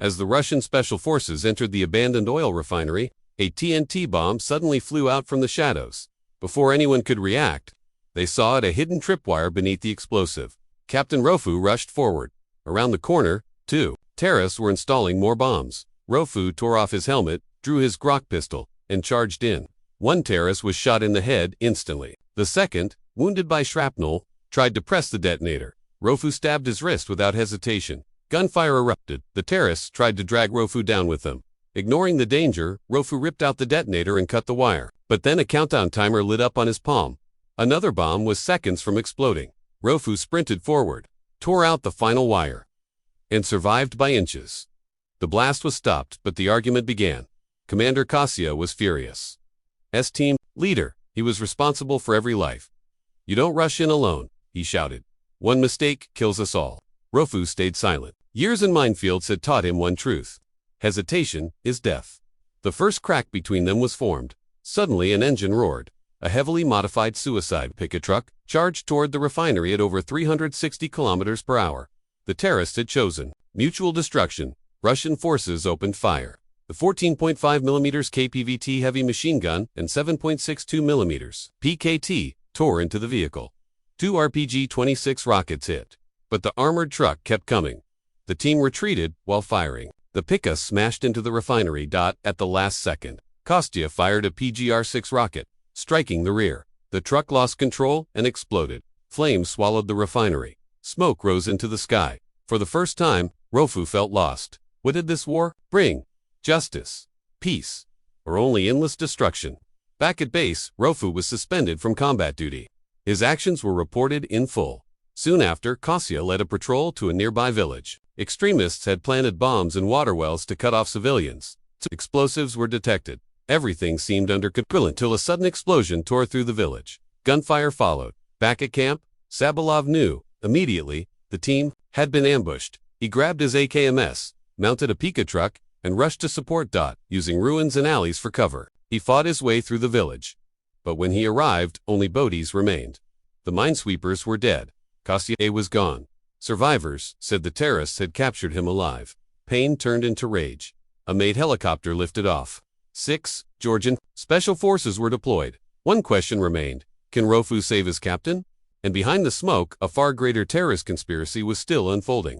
As the Russian special forces entered the abandoned oil refinery, a TNT bomb suddenly flew out from the shadows. Before anyone could react, they saw a hidden tripwire beneath the explosive. Captain Rofu rushed forward. Around the corner, two terrorists were installing more bombs. Rofu tore off his helmet, drew his Grok pistol, and charged in. One terrorist was shot in the head instantly. The second, wounded by shrapnel, tried to press the detonator. Rofu stabbed his wrist without hesitation. Gunfire erupted. The terrorists tried to drag Rofu down with them. Ignoring the danger, Rofu ripped out the detonator and cut the wire. But then a countdown timer lit up on his palm. Another bomb was seconds from exploding. Rofu sprinted forward, tore out the final wire, and survived by inches. The blast was stopped, but the argument began. Commander Kasia was furious. As team leader, he was responsible for every life. "You don't rush in alone," he shouted. "One mistake kills us all." Rofu stayed silent. Years in minefields had taught him one truth. Hesitation is death. The first crack between them was formed. Suddenly an engine roared. A heavily modified suicide pickup truck charged toward the refinery at over 360 kilometers per hour. The terrorists had chosen mutual destruction. Russian forces opened fire. The 14.5 mm KPVT heavy machine gun and 7.62 mm PKT tore into the vehicle. Two RPG-26 rockets hit, but the armored truck kept coming. The team retreated while firing. The pickup smashed into the refinery. At the last second, Kostya fired a PGR-6 rocket, striking the rear. The truck lost control and exploded. Flames swallowed the refinery. Smoke rose into the sky. For the first time, Rofu felt lost. What did this war bring? Justice, peace, or only endless destruction? Back at base, Rofu was suspended from combat duty. His actions were reported in full. Soon after, Kostya led a patrol to a nearby village. Extremists had planted bombs in water wells to cut off civilians. Explosives were detected. Everything seemed under control until a sudden explosion tore through the village. Gunfire followed. Back at camp, Sabalov knew immediately the team had been ambushed. He grabbed his AKMS, mounted a Pika truck, and rushed to support. Using ruins and alleys for cover, he fought his way through the village. But when he arrived, only bodies remained. The minesweepers were dead. Kostya was gone. Survivors said the terrorists had captured him alive. Pain turned into rage. A made helicopter lifted off. 6 Georgian special forces were deployed. One question remained: can Rofu save his captain? And behind the smoke, a far greater terrorist conspiracy was still unfolding.